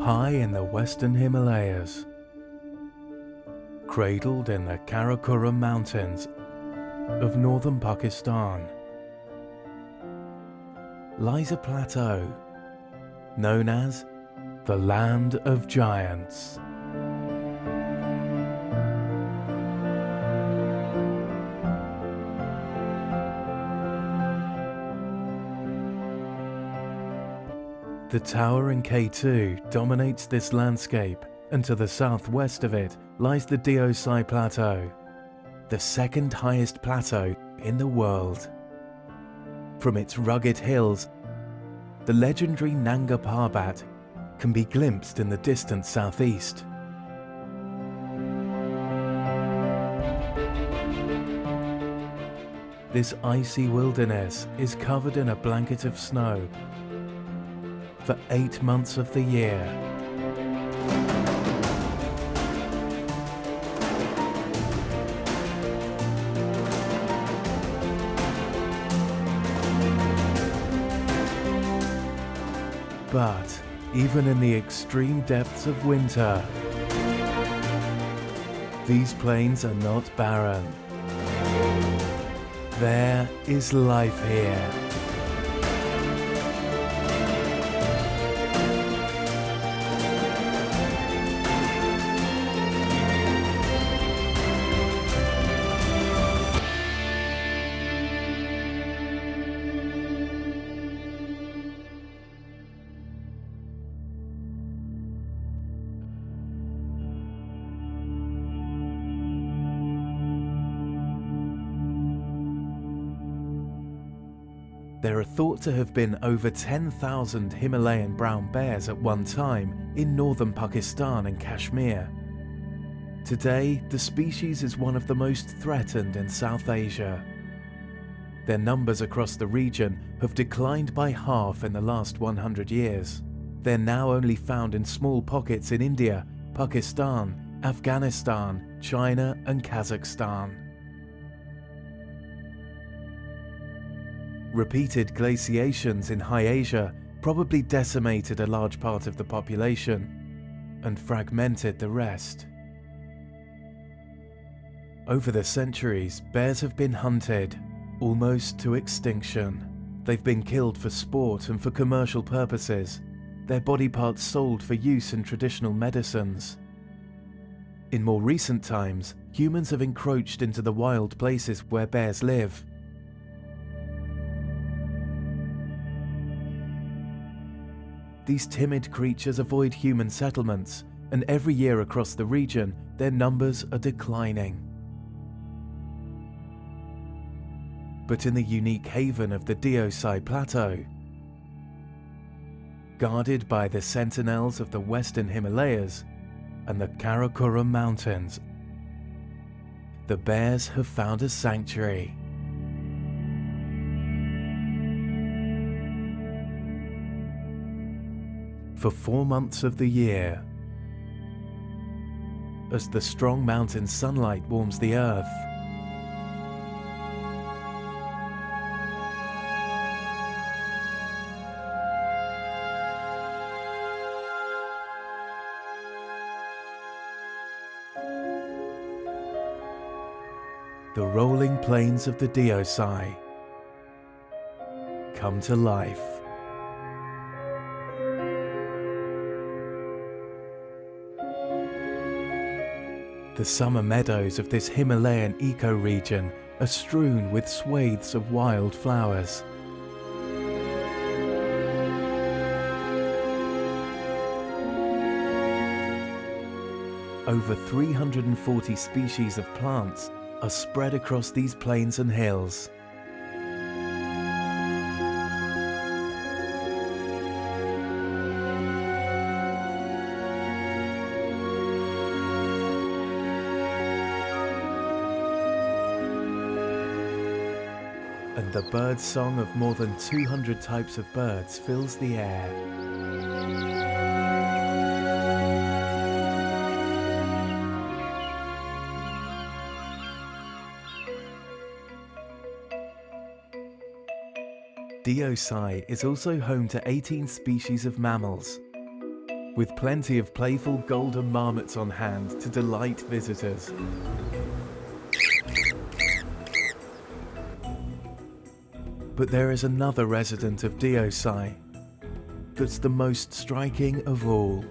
high in the western Himalayas, cradled in the Karakoram Mountains of northern Pakistan, lies a plateau known as the Land of Giants. The towering K2 dominates this landscape, and to the southwest of it lies the Deosai Plateau, the second highest plateau in the world. From its rugged hills, the legendary Nanga Parbat can be glimpsed in the distant southeast. This icy wilderness is covered in a blanket of snow for 8 months of the year. But even in the extreme depths of winter, these plains are not barren. There is life here. There are thought to have been over 10,000 Himalayan brown bears at one time in northern Pakistan and Kashmir. Today, the species is one of the most threatened in South Asia. Their numbers across the region have declined by half in the last 100 years. They're now only found in small pockets in India, Pakistan, Afghanistan, China and Kazakhstan. Repeated glaciations in High Asia probably decimated a large part of the population and fragmented the rest. Over the centuries, bears have been hunted almost to extinction. They've been killed for sport and for commercial purposes, their body parts sold for use in traditional medicines. In more recent times, humans have encroached into the wild places where bears live. These timid creatures avoid human settlements, and every year across the region, their numbers are declining. But in the unique haven of the Deosai Plateau, guarded by the sentinels of the western Himalayas and the Karakoram Mountains, the bears have found a sanctuary. For 4 months of the year, as the strong mountain sunlight warms the earth, the rolling plains of the Deosai come to life. The summer meadows of this Himalayan eco-region are strewn with swathes of wild flowers. Over 340 species of plants are spread across these plains and hills. And the bird song of more than 200 types of birds fills the air. Deosai is also home to 18 species of mammals. with plenty of playful golden marmots on hand to delight visitors. But there is another resident of Deosai that's the most striking of all.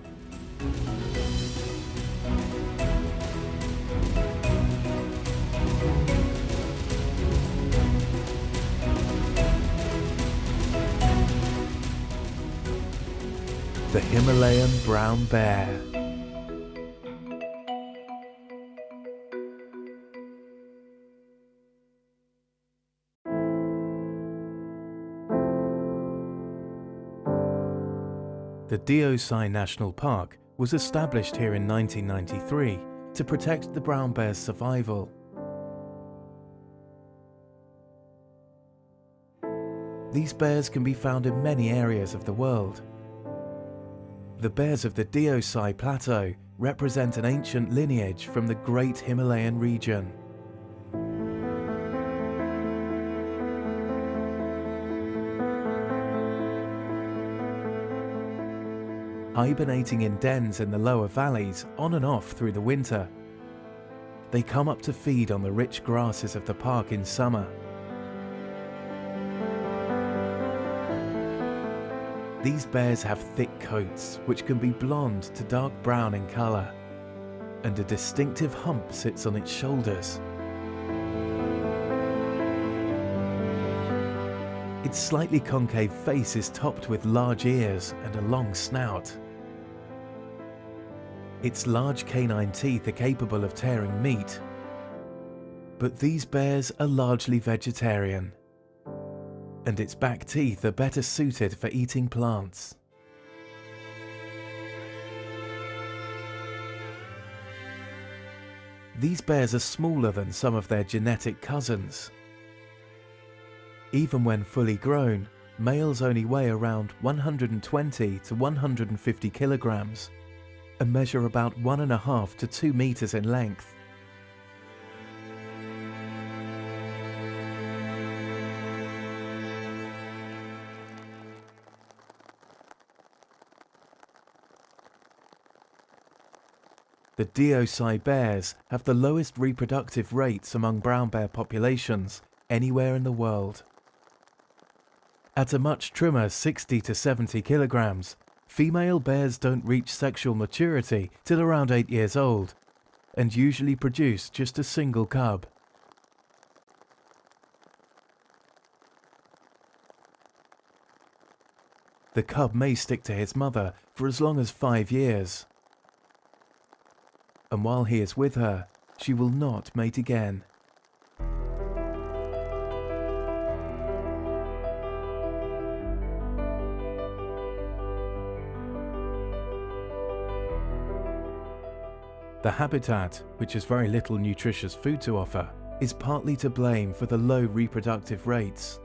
The Himalayan brown bear. The Deosai National Park was established here in 1993 to protect the brown bear's survival. These bears can be found in many areas of the world. The bears of the Deosai Plateau represent an ancient lineage from the Great Himalayan region. Hibernating in dens in the lower valleys on and off through the winter, they come up to feed on the rich grasses of the park in summer. These bears have thick coats which can be blonde to dark brown in colour, and a distinctive hump sits on its shoulders. Its slightly concave face is topped with large ears and a long snout. Its large canine teeth are capable of tearing meat, but these bears are largely vegetarian, and its back teeth are better suited for eating plants. These bears are smaller than some of their genetic cousins. Even when fully grown, males only weigh around 120 to 150 kilograms and measure about 1.5 to 2 meters in length. The Deosai bears have the lowest reproductive rates among brown bear populations anywhere in the world. At a much trimmer 60 to 70 kilograms, female bears don't reach sexual maturity till around 8 years old, and usually produce just a single cub. The cub may stick to his mother for as long as 5 years. And while he is with her, she will not mate again. The habitat, which has very little nutritious food to offer, is partly to blame for the low reproductive rates.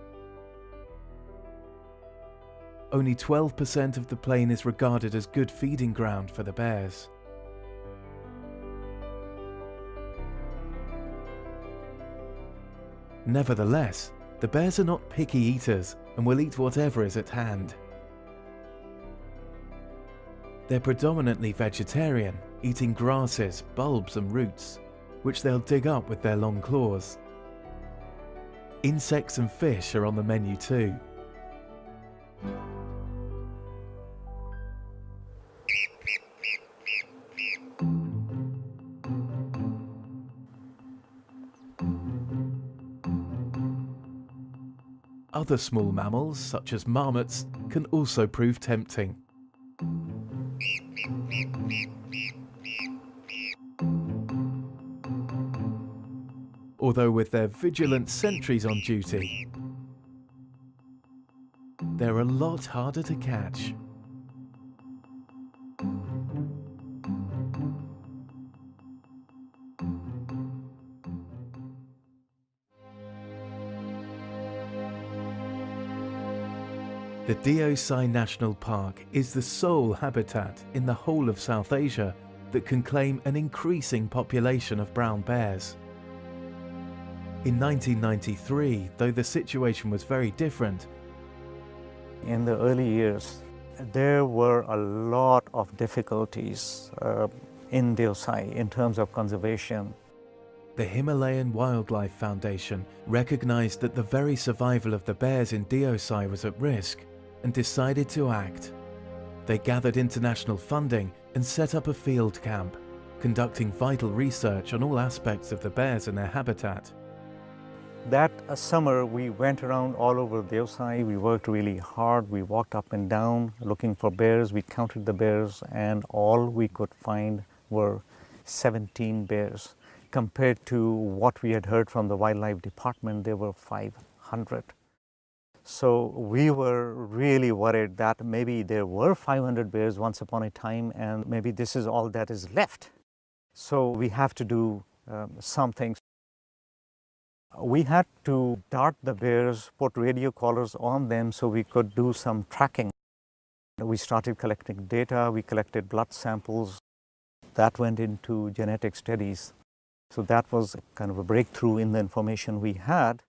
Only 12% of the plain is regarded as good feeding ground for the bears. Nevertheless, the bears are not picky eaters and will eat whatever is at hand. They're predominantly vegetarian, eating grasses, bulbs and roots, which they'll dig up with their long claws. Insects and fish are on the menu too. Other small mammals, such as marmots, can also prove tempting. Although with their vigilant sentries on duty, they're a lot harder to catch. The Deosai National Park is the sole habitat in the whole of South Asia that can claim an increasing population of brown bears. In 1993, though the situation was very different, in the early years, There were a lot of difficulties in Deosai in terms of conservation. The Himalayan Wildlife Foundation recognized that the very survival of the bears in Deosai was at risk and decided to act. They gathered international funding and set up a field camp, conducting vital research on all aspects of the bears and their habitat. That summer, we went around all over Deosai. We worked really hard. We walked up and down looking for bears. We counted the bears, and all we could find were 17 bears. Compared to what we had heard from the wildlife department, there were 500. So we were really worried that maybe there were 500 bears once upon a time, and maybe this is all that is left. So we have to do something. We had to dart the bears, put radio collars on them so we could do some tracking. We started collecting data, we collected blood samples. That went into genetic studies. So that was kind of a breakthrough in the information we had.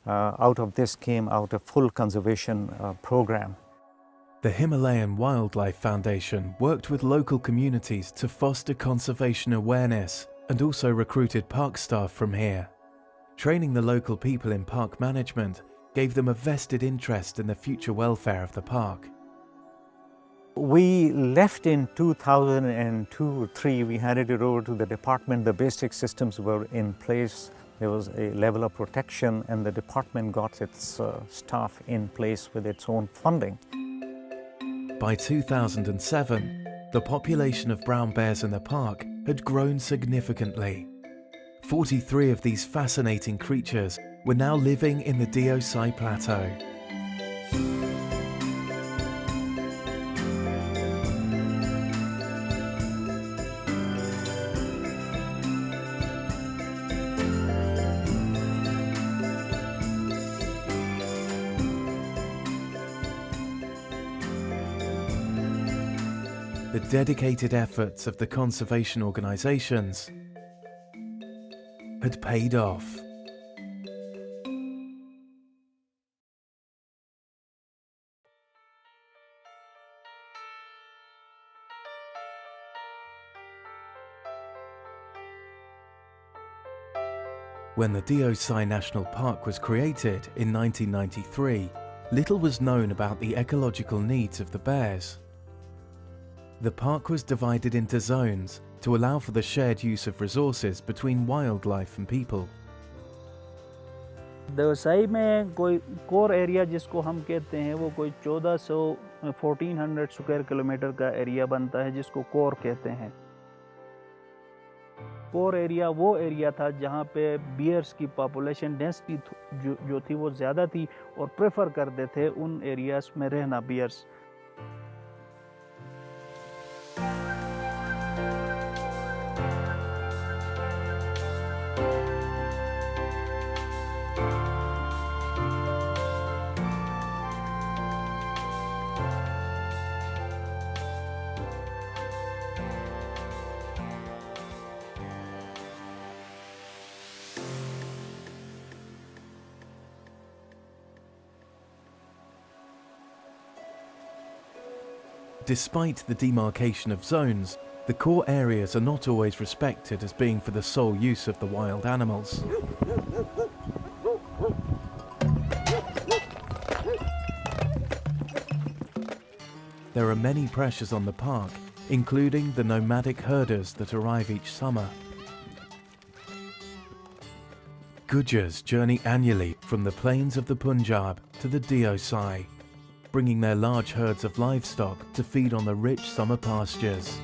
Out of this came out a full conservation program. The Himalayan Wildlife Foundation worked with local communities to foster conservation awareness and also recruited park staff from here. Training the local people in park management gave them a vested interest in the future welfare of the park. We left in 2002 or 3. We handed it over to the department. The basic systems were in place. There was a level of protection, and the department got its staff in place with its own funding. By 2007, the population of brown bears in the park had grown significantly. 43 of these fascinating creatures were now living in the Deosai Plateau. The dedicated efforts of the conservation organizations had paid off. When the Deosai National Park was created in 1993, little was known about the ecological needs of the bears. The park was divided into zones to allow for the shared use of resources between wildlife and people. Deosai में कोई core area जिसको हम कहते हैं वो कोई 1400 square kilometre का area बनता है जिसको कोर कहते हैं। कोर एरिया वो एरिया था जहाँ पे बियर्स की पॉपुलेशन डेंसिटी जो थी वो ज़्यादा थी और प्रेफर करते थे उन एरियाज में रहना bears. Despite the demarcation of zones, the core areas are not always respected as being for the sole use of the wild animals. There are many pressures on the park, including the nomadic herders that arrive each summer. Gujars journey annually from the plains of the Punjab to the Deosai, bringing their large herds of livestock to feed on the rich summer pastures.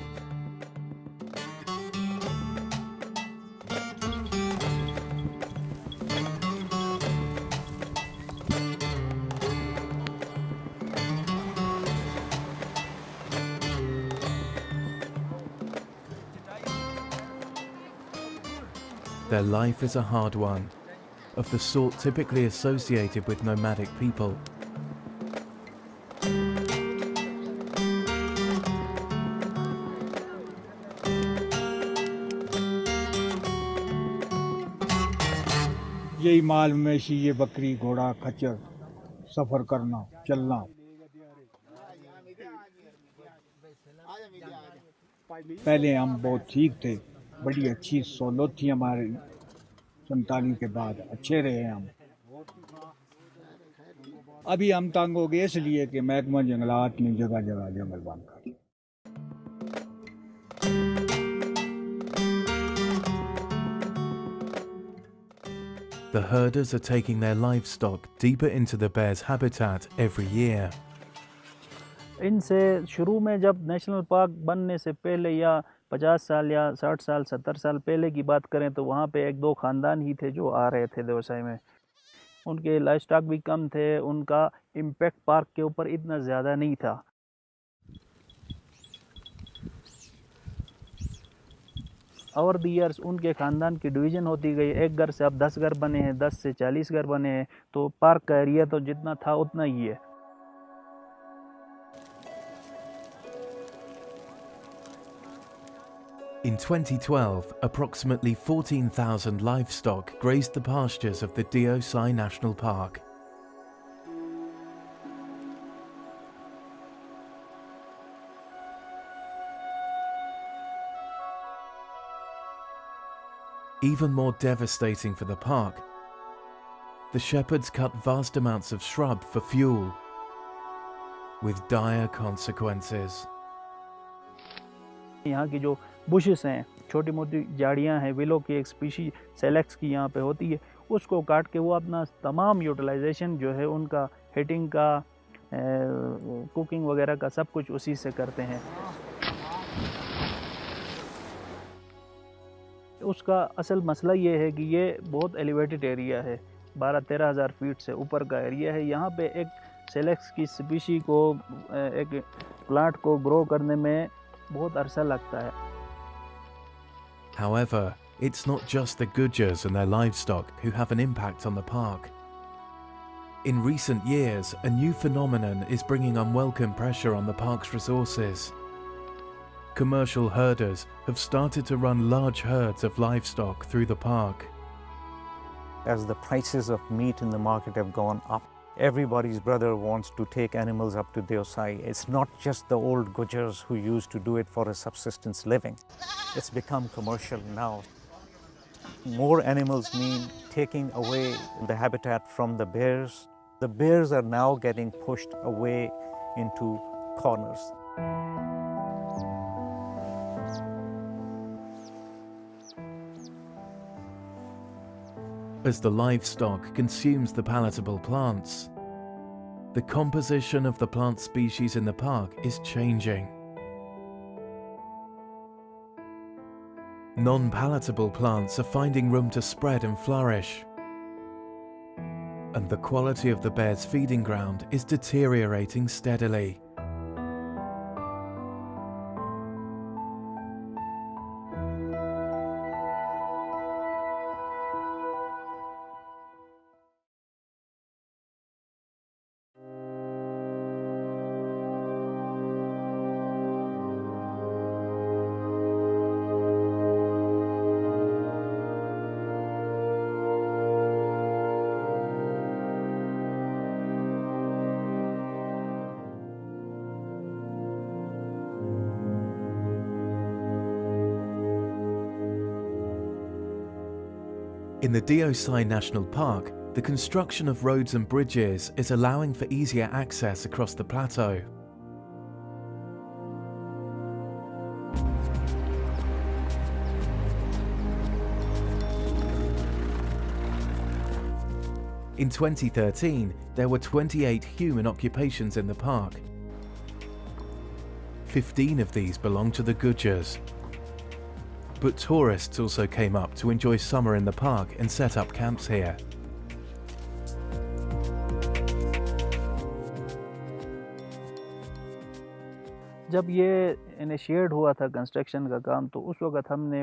Their life is a hard one, of the sort typically associated with nomadic people. यही माल मवेशी ये बकरी घोड़ा खच्चर सफ़र करना चलना पहले हम बहुत ठीक थे, बड़ी अच्छी सहूलत थी हमारे 47 के बाद, अच्छे रहे हम। अभी हम तंग हो गए इसलिए कि महकमा जंगलात ने जगह जगह जंगल बंद कर दिए। The herders are taking their livestock deeper into the bear's habitat every year. इनसे शुरू में जब नेशनल पार्क बनने से पहले या 50 साल या 60 साल 70 साल पहले की बात करें तो वहाँ पे एक दो ख़ानदान ही थे जो आ रहे थे देवसाई में। उनके लाइफ स्टॉक भी कम थे, उनका इम्पैक्ट पार्क के ऊपर इतना ज़्यादा नहीं था। ओवर द ईयर्स उनके ख़ानदान की डिवीज़न होती गई, एक घर से अब 10 घर बने हैं, 10 से 40 घर बने हैं, तो पार्क का एरिया तो जितना था उतना ही है। In 2012, approximately 14,000 livestock grazed the pastures of the Deosai National Park. Even more devastating for the park, the shepherds cut vast amounts of shrub for fuel, with dire consequences. यहाँ की जो bushes हैं, छोटी मोटी झाड़ियाँ हैं, विलो की एक स्पीशी सेलेक्स की यहाँ पे होती है, उसको काट के वो अपना तमाम यूटिलाइजेशन जो है उनका हीटिंग का, कुकिंग वगैरह का सब कुछ उसी से करते हैं। उसका असल मसला ये है कि ये बहुत एलिवेटेड एरिया है, 12-13 हज़ार फीट से ऊपर का एरिया है। यहाँ पे एक सेलेक्स की स्पीशी को, एक प्लांट को ग्रो करने में बहुत अरसा लगता है। However, it's not just the Gujars and their livestock who have an impact on the park. In recent years, a new phenomenon is bringing unwelcome pressure on the park's resources. Commercial herders have started to run large herds of livestock through the park. As the prices of meat in the market have gone up, everybody's brother wants to take animals up to Deosai. It's not just the old Gujars who used to do it for a subsistence living. It's become commercial now. More animals mean taking away the habitat from the bears. The bears are now getting pushed away into corners. As the livestock consumes the palatable plants, the composition of the plant species in the park is changing. Non-palatable plants are finding room to spread and flourish, and the quality of the bear's feeding ground is deteriorating steadily. In the Deosai National Park, the construction of roads and bridges is allowing for easier access across the plateau. In 2013, there were 28 human occupations in the park. 15 of these belong to the Gujars. But tourists also came up to enjoy summer in the park and set up camps here. जब ये initiate हुआ था construction का काम, तो उस वक्त हमने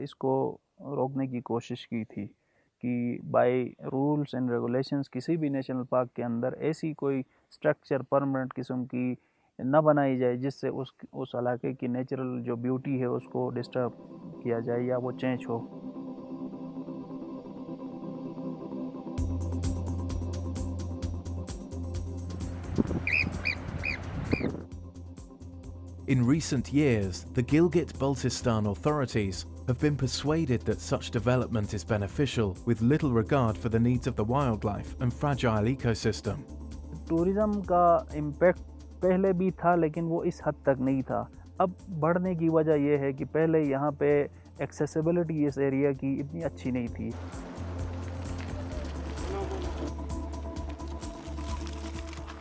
इसको रोकने की कोशिश की थी कि बाय रूल्स एंड रेगुलेशंस किसी भी नेशनल पार्क के अंदर ऐसी कोई स्ट्रक्चर परमानेंट किस्म की न बनाई जाए जिससे उस इलाके की नेचुरल जो ब्यूटी है उसको डिस्टर्ब किया जाए या वो चेंज हो। In recent years, the Gilgit-Baltistan authorities have been persuaded that such development is beneficial with little regard for the needs of the wildlife and fragile ecosystem. Tourism का impact पहले भी था लेकिन वो इस हद तक नहीं था। अब बढ़ने की वजह यह है कि पहले यहाँ पे एक्सेसिबिलिटी इस एरिया की इतनी अच्छी नहीं थी।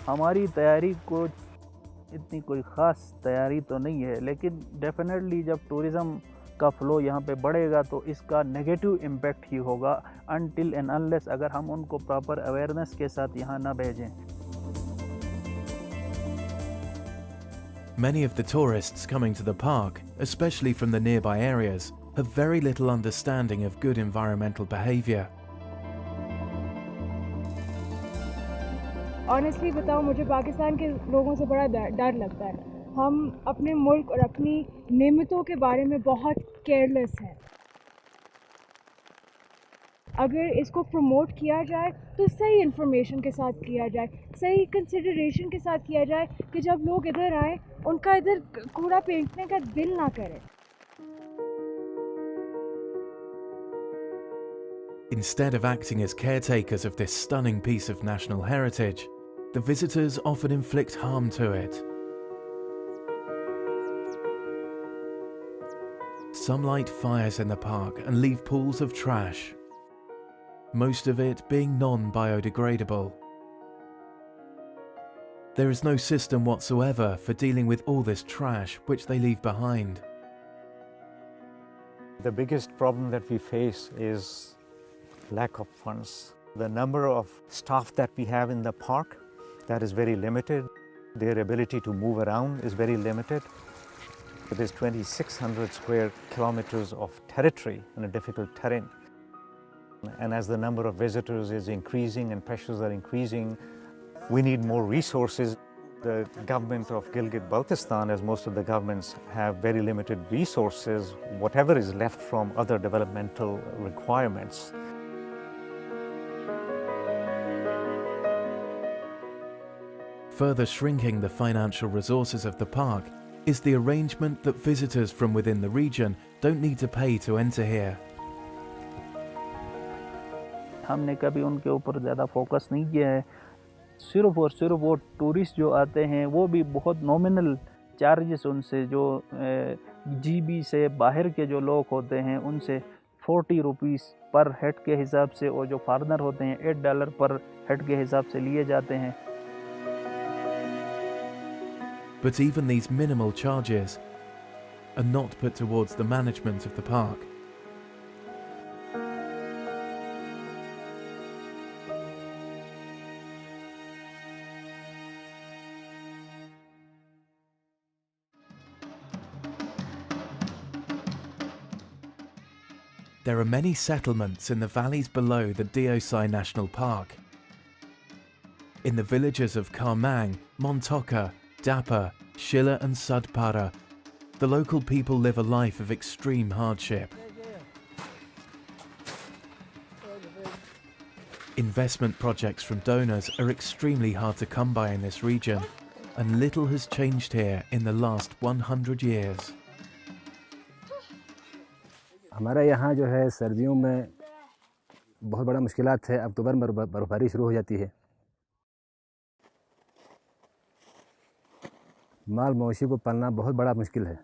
हमारी तैयारी को इतनी कोई ख़ास तैयारी तो नहीं है, लेकिन डेफिनेटली जब टूरिज़्म का फ़्लो यहाँ पे बढ़ेगा तो इसका नेगेटिव इम्पैक्ट ही होगा अनटिल एंड अनलेस अगर हम उनको प्रॉपर अवेयरनेस के साथ यहाँ ना भेजें। Many of the tourists coming to the park, especially from the nearby areas, have very little understanding of good environmental behaviour. Honestly बताओ, मुझे पाकिस्तान के लोगों से बड़ा डर लगता है। हम अपने मुल्क और अपनी नेमतों के बारे में बहुत केयरलेस हैं। अगर इसको प्रमोट किया जाए तो सही इन्फॉर्मेशन के साथ किया जाए, सही कंसिडरेशन के साथ किया जाए कि जब लोग इधर आए उनका इधर कूड़ा फेंकने का दिल ना करे। Instead of acting as caretakers of this stunning piece of national heritage, the visitors often inflict harm to it. Some light fires in the park and leave pools of trash, most of it being non-biodegradable. There is no system whatsoever for dealing with all this trash which they leave behind. The biggest problem that we face is lack of funds. The number of staff that we have in the park, that is very limited. Their ability to move around is very limited. It is 2,600 square kilometers of territory in a difficult terrain. And as the number of visitors is increasing and pressures are increasing, we need more resources. The government of Gilgit-Baltistan, as most of the governments, have very limited resources, whatever is left from other developmental requirements. Further shrinking the financial resources of the park is the arrangement that visitors from within the region don't need to pay to enter here. हमने कभी उनके ऊपर ज़्यादा focus नहीं किया है। सिर्फ और सिर्फ वो टूरिस्ट जो आते हैं वो भी बहुत नॉमिनल चार्जेस उनसे, जो जीबी से बाहर के जो लोग होते हैं उनसे 40 रुपीस पर हेड के हिसाब से, और जो फॉरेनर होते हैं $8 पर हेड के हिसाब से लिए जाते हैं। But even these minimal charges are not put towards the management of the park. There are many settlements in the valleys below the Diosai National Park. In the villages of Karmang, Montoka, Dapa, Shilla and Sudpara, the local people live a life of extreme hardship. Investment projects from donors are extremely hard to come by in this region, and little has changed here in the last 100 years. हमारा यहाँ जो है सर्दियों में बहुत बड़ा मुश्किलात है। अक्टूबर में बर्फबारी शुरू हो जाती है। माल मवेशी को पालना बहुत बड़ा मुश्किल है।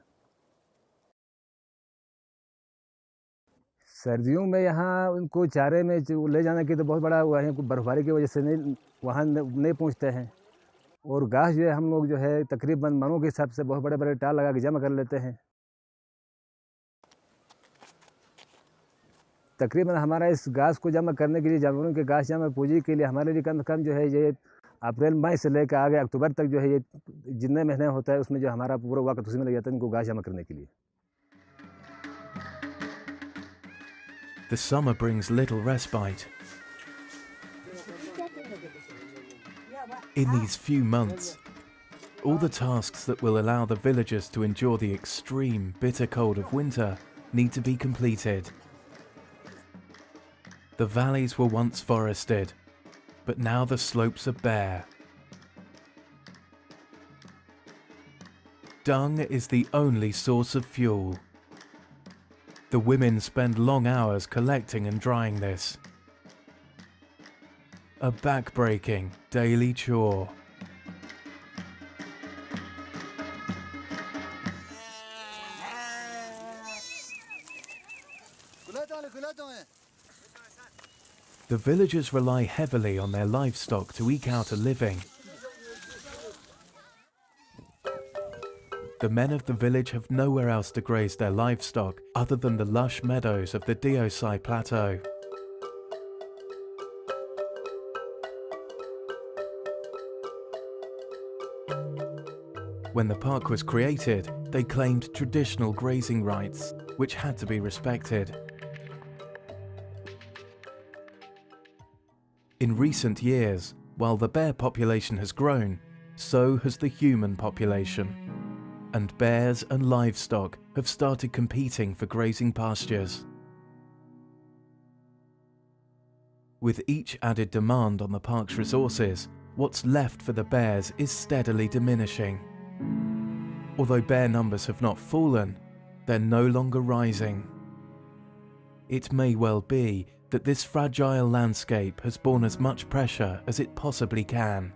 सर्दियों में यहाँ उनको चारे में ले जाने की तो बहुत बड़ा हुआ है, बर्फबारी की वजह से वहाँ नहीं पहुँचते हैं। और घास जो है हम लोग जो है तकरीबन मनों के हिसाब से बहुत बड़े बड़े टाल लगा के जमा कर लेते हैं। तकरीबन हमारा इस घास को जमा करने के लिए, जानवरों के घास जमा पूंजी के लिए हमारे लिए कम से कम जो है ये अप्रैल मई से लेकर आगे अक्टूबर तक जो है ये जितने महीने होता है उसमें जो हमारा पूरा वक्त उसी में लग जाता है इनको घास जमा करने के लिए। The summer brings little respite. In these few months, all the tasks that will allow the villagers to endure the extreme, bitter cold of winter need to be completed. The valleys were once forested, but now the slopes are bare. dung is the only source of fuel. The women spend long hours collecting and drying this. A back-breaking daily chore. The villagers rely heavily on their livestock to eke out a living. The men of the village have nowhere else to graze their livestock other than the lush meadows of the Diosai Plateau. When the park was created, they claimed traditional grazing rights, which had to be respected. In recent years, while the bear population has grown, so has the human population. And bears and livestock have started competing for grazing pastures. With each added demand on the park's resources, what's left for the bears is steadily diminishing. Although bear numbers have not fallen, they're no longer rising. It may well be that this fragile landscape has borne as much pressure as it possibly can.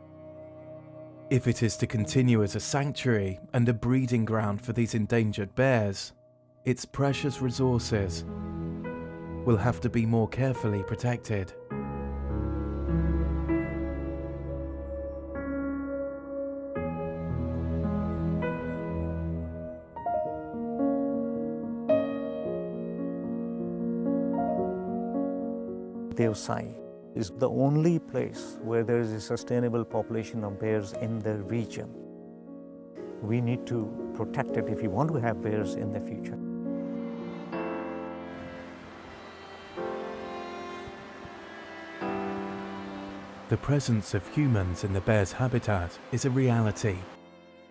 If it is to continue as a sanctuary and a breeding ground for these endangered bears, its precious resources will have to be more carefully protected. Diosai is the only place where there is a sustainable population of bears in the region. We need to protect it if we want to have bears in the future. The presence of humans in the bear's habitat is a reality,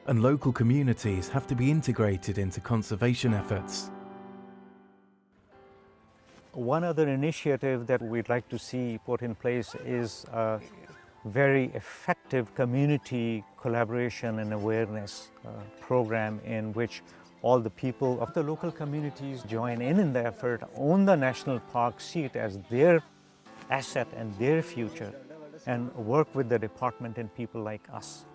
and local communities have to be integrated into conservation efforts. One other initiative that we'd like to see put in place is a very effective community collaboration and awareness program in which all the people of the local communities join in the effort, own the national park, see it as their asset and their future, and work with the department and people like us.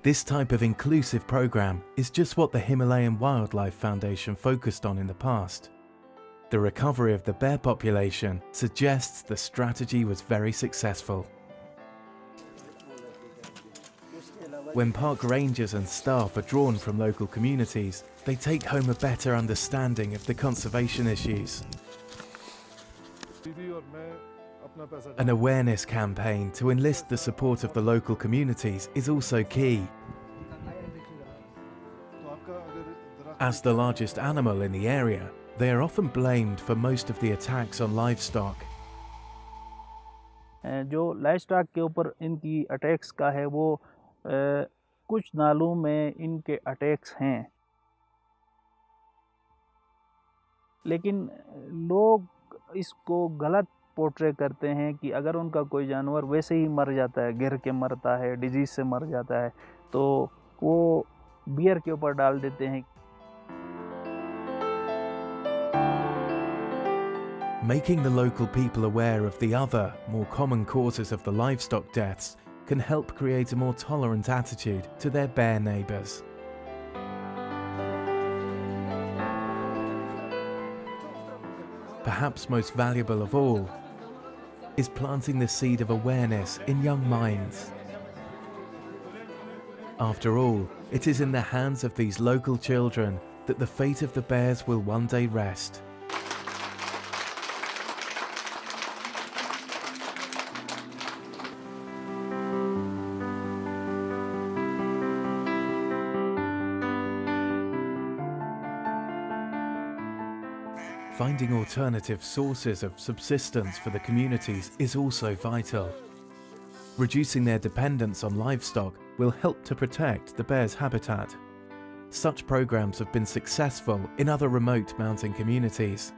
This type of inclusive program is just what the Himalayan Wildlife Foundation focused on in the past. The recovery of the bear population suggests the strategy was very successful. When park rangers and staff are drawn from local communities, they take home a better understanding of the conservation issues. An awareness campaign to enlist the support of the local communities is also key. As the largest animal in the area, they are often blamed for most of the attacks on livestock. जो livestock के ऊपर इनकी attacks का है वो कुछ नालों में इनके अटैक्स हैं, लेकिन लोग इसको गलत पोर्ट्रे करते हैं कि अगर उनका कोई जानवर वैसे ही मर जाता है, गिर के मरता है, डिजीज से मर जाता है, तो वो बियर के ऊपर डाल देते हैं. Making the local people aware of the other, more common causes of the livestock deaths can help create a more tolerant attitude to their bear neighbours. Perhaps most valuable of all is planting the seed of awareness in young minds. After all, it is in the hands of these local children that the fate of the bears will one day rest. Finding alternative sources of subsistence for the communities is also vital. Reducing their dependence on livestock will help to protect the bear's habitat. Such programs have been successful in other remote mountain communities.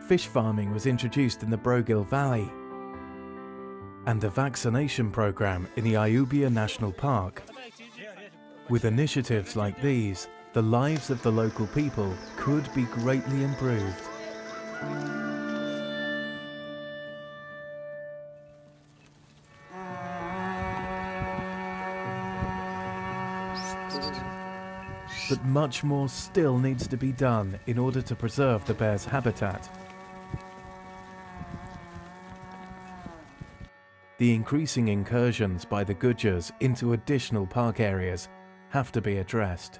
Fish farming was introduced in the Brogil Valley, and a vaccination program in the Ayubia National Park With initiatives like these, the lives of the local people could be greatly improved. But much more still needs to be done in order to preserve the bear's habitat. The increasing incursions by the Gujars into additional park areas have to be addressed.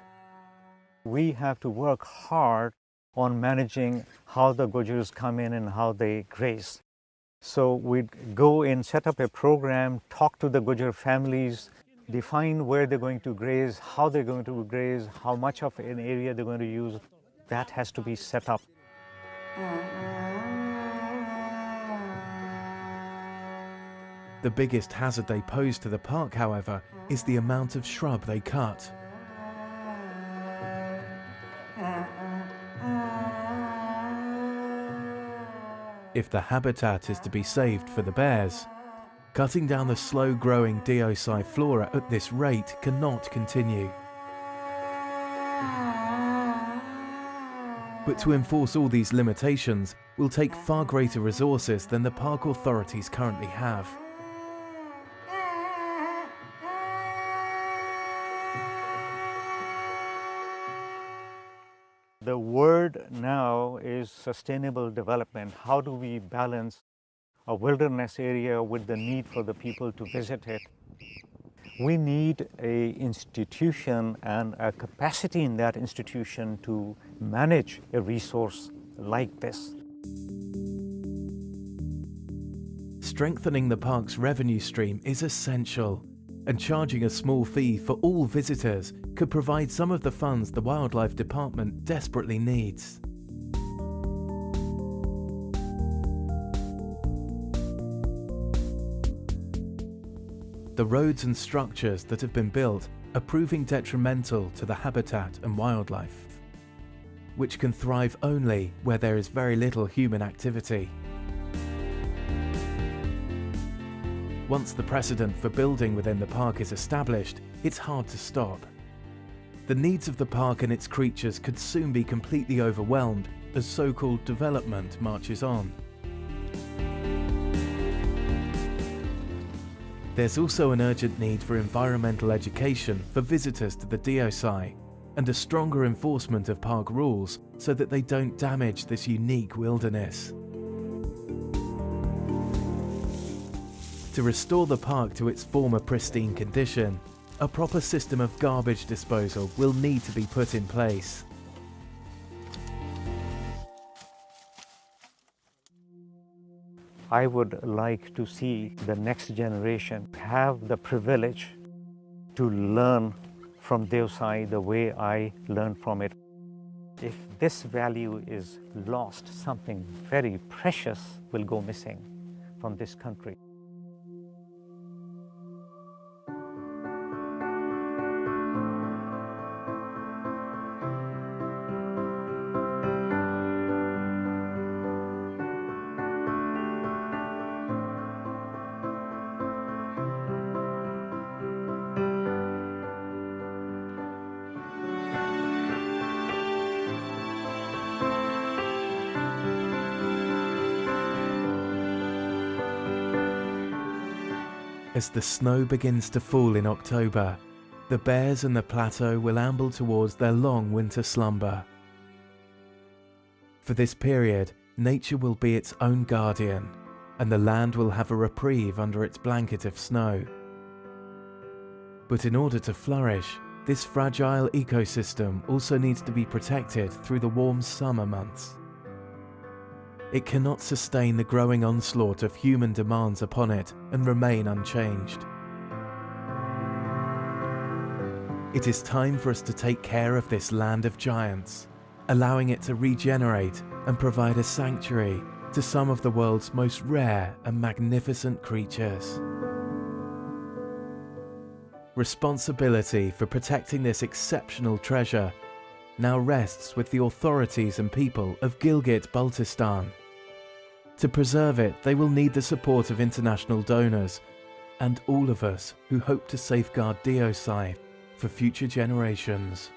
We have to work hard on managing how the Gujars come in and how they graze. So we'd go and set up a program, talk to the Gujar families, define where they're going to graze, how they're going to graze, how much of an area they're going to use. That has to be set up. The biggest hazard they pose to the park, however, is the amount of shrub they cut. If the habitat is to be saved for the bears, cutting down the slow-growing Deosai flora at this rate cannot continue. But to enforce all these limitations will take far greater resources than the park authorities currently have. The word now is sustainable development. How do we balance a wilderness area with the need for the people to visit it? We need an institution and a capacity in that institution to manage a resource like this. Strengthening the park's revenue stream is essential, and charging a small fee for all visitors could provide some of the funds the Wildlife Department desperately needs. The roads and structures that have been built are proving detrimental to the habitat and wildlife, which can thrive only where there is very little human activity. Once the precedent for building within the park is established, it's hard to stop. The needs of the park and its creatures could soon be completely overwhelmed as so-called development marches on. There's also an urgent need for environmental education for visitors to the Deosai, and a stronger enforcement of park rules so that they don't damage this unique wilderness. To restore the park to its former pristine condition, a proper system of garbage disposal will need to be put in place. I would like to see the next generation have the privilege to learn from Deosai the way I learned from it. If this value is lost, something very precious will go missing from this country. As the snow begins to fall in October, the bears and the plateau will amble towards their long winter slumber. For this period, nature will be its own guardian, and the land will have a reprieve under its blanket of snow. But in order to flourish, this fragile ecosystem also needs to be protected through the warm summer months. It cannot sustain the growing onslaught of human demands upon it and remain unchanged. It is time for us to take care of this land of giants, allowing it to regenerate and provide a sanctuary to some of the world's most rare and magnificent creatures. Responsibility for protecting this exceptional treasure now rests with the authorities and people of Gilgit-Baltistan. To preserve it, they will need the support of international donors and all of us who hope to safeguard Deosai for future generations.